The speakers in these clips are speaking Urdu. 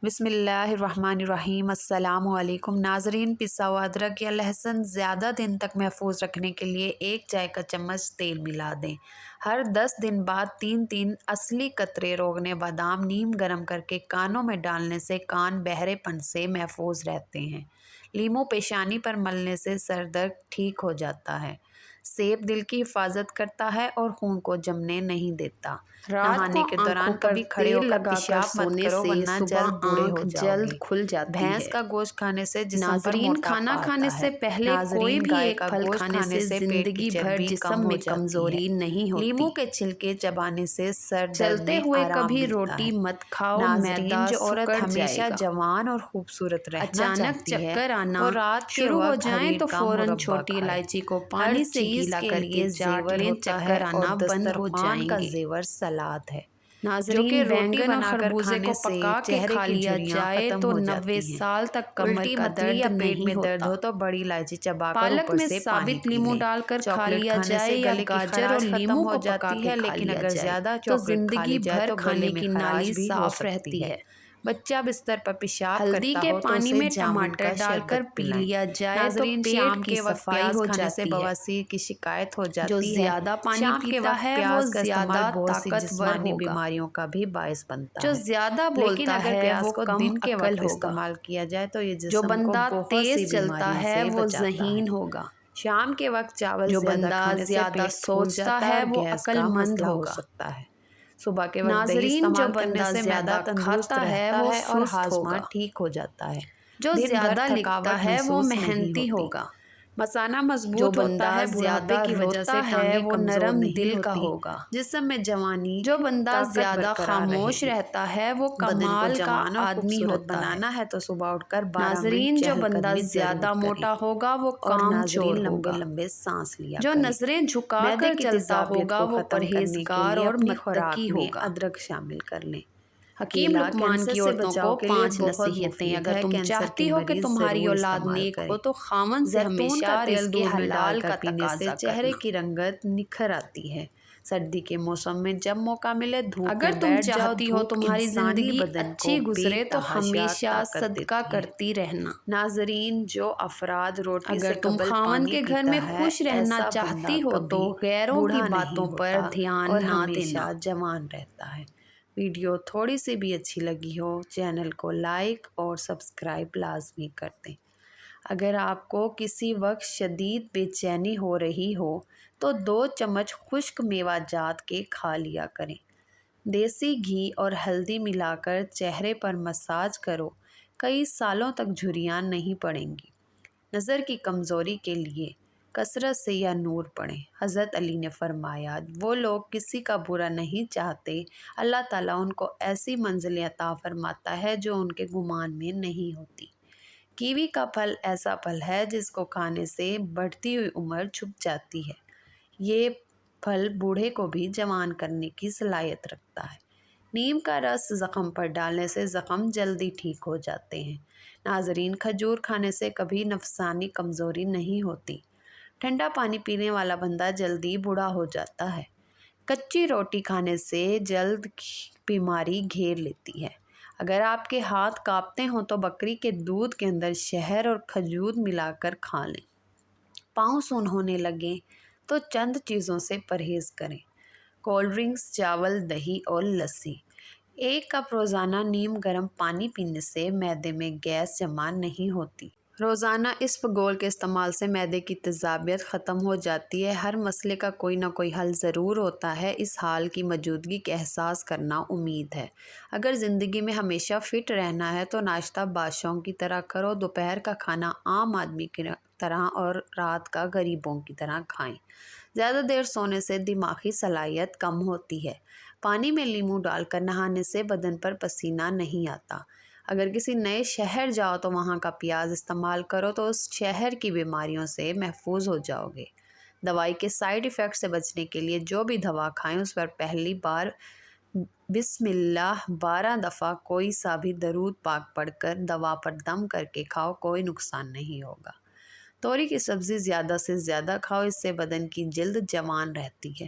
بسم اللہ الرحمن الرحیم۔ السلام علیکم ناظرین، پسا ہوا ادرک یا لہسن زیادہ دن تک محفوظ رکھنے کے لیے 1 چائے کا چمچ تیل ملا دیں۔ ہر 10 دن بعد 3 اصلی قطرے روغن بادام نیم گرم کر کے کانوں میں ڈالنے سے کان بہرے پن سے محفوظ رہتے ہیں۔ لیموں پیشانی پر ملنے سے سر درد ٹھیک ہو جاتا ہے۔ سیب دل کی حفاظت کرتا ہے اور خون کو جمنے نہیں دیتا۔ نہانے کے دوران کبھی کھڑے ہو کر پیشاب مت کرو ورنہ جلد بوڑھے ہو جاؤ گے۔ کھل جاتی بھینس ہے۔ کا گوشت کھانے سے جسم پر ناظرین، موٹاپا کھانا آتا کھانے سے ہے۔ پہلے ناظرین، کوئی بھی گائے ایک کا پھل گوشت کھانے سے پیٹ کی زندگی بھر چربی جسم کم ہو میں جاتی کمزوری ہے۔ نہیں ہوتی۔ لیموں کے چھلکے چبانے سے سر درد چلتے میں ہوئے آرام کبھی ملتا روٹی ہے۔ مت کھاؤ، ناظرین، میدا جو عورت سکڑ جائے ہمیشہ گا۔ جوان اور خوبصورت رہنا اچانک چاہتی ہے چکر آنا وہ رات کے شروع ہو وقت جائیں حریر تو کا فوراً مربع چھوٹی کھائے۔ الائچی کو ہر پانی سے چیز گیلا کے کر لیے کے چاٹ زیور لیں، ہوتا ہے چکر اور آنا بند ہو دسترخوان جائیں کا گے۔ زیور سلاد ہے، جو ناظرین، کہ روٹی بینگن اور بنا کر خربوزے کھانے کو سے پکا کے چہرے کھا کی لیا جھریاں جائے ختم تو ہو 90 جاتی ہیں۔ سال تک کمر الٹی کا متلی درد یا پیٹ نہیں میں درد ہوتا۔ ہو تو بڑی الائچی چبا کر پالک اوپر میں سے پانی ثابت پی لیموں لیں۔ ڈال کر کھا چاکلیٹ لیا کھانے جائے سے یا گلے کی گاجر اور خراش ختم لیموں ہو کو پکا جاتی کے ہے، کھا لیکن لیا اگر جائے زیادہ تو چاکلیٹ کھا زندگی لی جائے بھر تو گلے کھانے میں کی خراش نالی بھی ہو صاف سکتی رہتی ہے۔ ہے۔ بچہ بستر پر پیشاب ہلدی کرتا کے ہو تو پانی اسے میں جامن ٹماٹر کا ڈال کر شربت پی پلائیں۔ لیا جائے تو ناظرین، پیٹ شام کی کے وقت صفائی پیاز ہو کھانے سے جاتی ہے۔ بواسیر کی شکایت ہو جو جاتی ہے۔ زیادہ پانی شام کے پیتا وقت ہے وہ پیاز کا استعمال زیادہ بہت سی طاقتور جسمانی ہوگا۔ بیماریوں کا بھی باعث بنتا جو ہے، زیادہ لیکن بولتا اگر ہے وہ پیاز کو کم دن کے عقل وقت ہوگا۔ استعمال کیا جائے تو یہ جو جسم کو بندہ بہت سی تیز چلتا بیماریوں ہے سے وہ بچاتا ہے۔ ذہین ہوگا۔ شام کے وقت چاول جو زیادہ بندہ کھانے سے زیادہ پیٹ پھول سوچتا جاتا ہے ہے اور وہ گیس عقل کا مند مسئلہ ہو ہوگا۔ سکتا ہے۔ صبح کے وقت دہی ناظرین، جو استعمال کرنے بندہ سے معدہ زیادہ تندرست کھاتا ہے رہتا وہ ہے اور سست ہاضمہ ہوگا۔ ٹھیک ہو جاتا ہے۔ جو دن بھر زیادہ لکھتا تھکاوٹ ہے وہ محسوس نہیں محنتی ہوتی۔ ہوگا۔ مثانہ جو مضبوط ہوتا بندہ ہے، بڑھاپے زیادہ کی وجہ سے روتا ہے ٹانگیں وہ کمزور نرم نہیں دل کا ہوتی، ہوگا۔ جسم میں جوانی جو بندہ طاقت زیادہ برقرار رہے خاموش گی۔ رہتا ہے وہ بدن کو کمال کا جوان اور آدمی خوبصورت ہوتا ہے۔ بنانا ہے تو صبح اٹھ کر 12 منٹ ناظرین، جو چہل بندہ قدمی ضرور زیادہ کریں موٹا ہوگا وہ اور کام چور ناظرین، لمبے ہوگا۔ لمبے سانس لیا جو کریں۔ نظریں جھکا معدے کر کی چلتا تیزابیت ہوگا کو وہ ختم کرنے کے پرہیزگار لیے اور اپنی متقی خوراک میں ہوگا۔ ادرک شامل کر لیں۔ حکیم کیلا لقمان کینسر کی سے عورتوں بچاؤ کو کے لیے 5 بہت نصیحتیں۔ مفید اگر ہے۔ تم کینسر کے چاہتی ہو کہ مریض تمہاری ضرور اولاد استعمال نیک کریں۔ ہو تو خاوند سے زیتون کا ہمیشہ تیل رزق دودھ میں ڈال حلال کر کا پینے سے تقاضا چہرے کرنا۔ کی رنگت نکھر آتی ہے۔ سردی کے موسم میں جب موقع ملے دھوپ اگر میں تم بیٹھ جاؤ۔ چاہتی ہو دھوپ تمہاری انسانی زندگی بدن کو اچھی بے گزرے تو تحاشا ہمیشہ طاقت صدقہ دیتی ہے۔ کرتی رہنا۔ ناظرین، جو افراد روٹی اگر سے تم قبل خاوند پانی کے گھر میں پیتا ہے، خوش رہنا ایسا بندہ چاہتی ہو تو کبھی غیروں کی بوڑھا باتوں نہیں پر ہوتا اور دھیان نہ دینا۔ ہمیشہ جوان رہتا ہے۔ ویڈیو تھوڑی سی بھی اچھی لگی ہو چینل کو لائک اور سبسکرائب لازمی کر دیں۔ اگر آپ کو کسی وقت شدید بے چینی ہو رہی ہو تو 2 چمچ خشک میوہ جات کے کھا لیا کریں۔ دیسی گھی اور ہلدی ملا کر چہرے پر مساج کرو، کئی سالوں تک جھریاں نہیں پڑیں گی۔ نظر کی کمزوری کے لیے کثرت سے یا نور پڑھیں۔ حضرت علی نے فرمایا، وہ لوگ کسی کا برا نہیں چاہتے، اللہ تعالیٰ ان کو ایسی منزلیں عطا فرماتا ہے جو ان کے گمان میں نہیں ہوتی۔ کیوی کا پھل ایسا پھل ہے جس کو کھانے سے بڑھتی ہوئی عمر چھپ جاتی ہے۔ یہ پھل بوڑھے کو بھی جوان کرنے کی صلاحیت رکھتا ہے۔ نیم کا رس زخم پر ڈالنے سے زخم جلدی ٹھیک ہو جاتے ہیں۔ ناظرین، کھجور کھانے سے کبھی نفسانی کمزوری نہیں ہوتی۔ ٹھنڈا پانی پینے والا بندہ جلدی بوڑھا ہو جاتا ہے۔ کچی روٹی کھانے سے جلد بیماری گھیر لیتی ہے۔ اگر آپ کے ہاتھ کانپتے ہوں تو بکری کے دودھ کے اندر شہد اور کھجور ملا کر کھا لیں۔ پاؤں سن ہونے لگیں تو چند چیزوں سے پرہیز کریں: کولڈ ڈرنکس، چاول، دہی اور لسی۔ 1 کپ روزانہ نیم گرم پانی پینے سے معدے میں گیس جمع نہیں ہوتی۔ روزانہ اسبگول کے استعمال سے معدے کی تیزابیت ختم ہو جاتی ہے۔ ہر مسئلے کا کوئی نہ کوئی حل ضرور ہوتا ہے، اس حال کی موجودگی کا احساس کرنا امید ہے۔ اگر زندگی میں ہمیشہ فٹ رہنا ہے تو ناشتہ بادشاہوں کی طرح کرو، دوپہر کا کھانا عام آدمی کی طرح اور رات کا غریبوں کی طرح کھائیں۔ زیادہ دیر سونے سے دماغی صلاحیت کم ہوتی ہے۔ پانی میں لیموں ڈال کر نہانے سے بدن پر پسینہ نہیں آتا۔ اگر کسی نئے شہر جاؤ تو وہاں کا پیاز استعمال کرو تو اس شہر کی بیماریوں سے محفوظ ہو جاؤ گے۔ دوائی کے سائیڈ ایفیکٹ سے بچنے کے لیے جو بھی دوا کھائیں اس پر پہلی بار بسم اللہ 12 دفعہ کوئی سا بھی درود پاک پڑھ کر دوا پر دم کر کے کھاؤ، کوئی نقصان نہیں ہوگا۔ توری کی سبزی زیادہ سے زیادہ کھاؤ، اس سے بدن کی جلد جوان رہتی ہے۔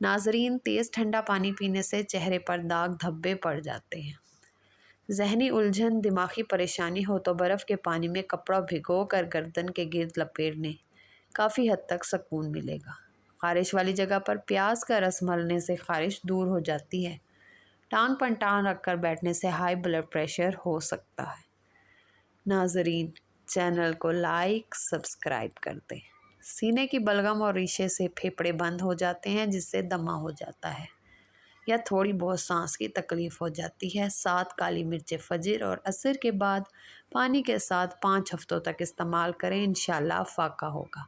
ناظرین، تیز ٹھنڈا پانی پینے سے چہرے پر داغ دھبے پڑ جاتے ہیں۔ ذہنی الجھن، دماغی پریشانی ہو تو برف کے پانی میں کپڑا بھگو کر گردن کے گرد لپیٹنے کافی حد تک سکون ملے گا۔ خارش والی جگہ پر پیاز کا رس ملنے سے خارش دور ہو جاتی ہے۔ ٹانگ پر ٹانگ رکھ کر بیٹھنے سے ہائی بلڈ پریشر ہو سکتا ہے۔ ناظرین، چینل کو لائک، سبسکرائب کر دیں۔ سینے کی بلغم اور ریشے سے پھیپھڑے بند ہو جاتے ہیں جس سے دمہ ہو جاتا ہے یا تھوڑی بہت سانس کی تکلیف ہو جاتی ہے۔ 7 کالی مرچیں فجر اور عصر کے بعد پانی کے ساتھ 5 ہفتوں تک استعمال کریں، انشاءاللہ فاقہ ہوگا۔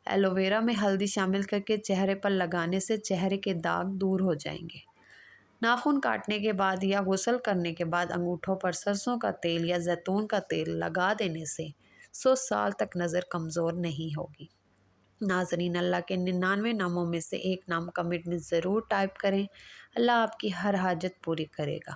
ایلو ویرا میں ہلدی شامل کر کے چہرے پر لگانے سے چہرے کے داغ دور ہو جائیں گے۔ ناخن کاٹنے کے بعد یا غسل کرنے کے بعد انگوٹھوں پر سرسوں کا تیل یا زیتون کا تیل لگا دینے سے 100 سال تک نظر کمزور نہیں ہوگی۔ ناظرین، اللہ کے 99 ناموں میں سے ایک نام کمنٹ میں ضرور ٹائپ کریں، اللہ آپ کی ہر حاجت پوری کرے گا۔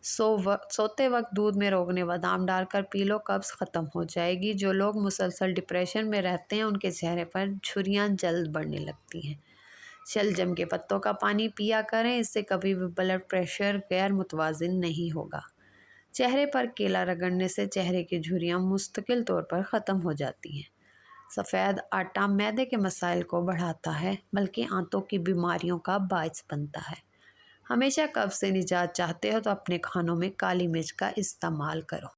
سوتے وقت دودھ میں روغن بادام ڈال کر پی لو، قبض ختم ہو جائے گی۔ جو لوگ مسلسل ڈپریشن میں رہتے ہیں ان کے چہرے پر جھریاں جلد بڑھنے لگتی ہیں۔ شلجم کے پتوں کا پانی پیا کریں، اس سے کبھی بھی بلڈ پریشر غیر متوازن نہیں ہوگا۔ چہرے پر کیلا رگڑنے سے چہرے کی جھریاں مستقل طور پر ختم ہو جاتی ہیں۔ سفید آٹا معدے کے مسائل کو بڑھاتا ہے بلکہ آنتوں کی بیماریوں کا باعث بنتا ہے۔ ہمیشہ قبض سے نجات چاہتے ہو تو اپنے کھانوں میں کالی مرچ کا استعمال کرو۔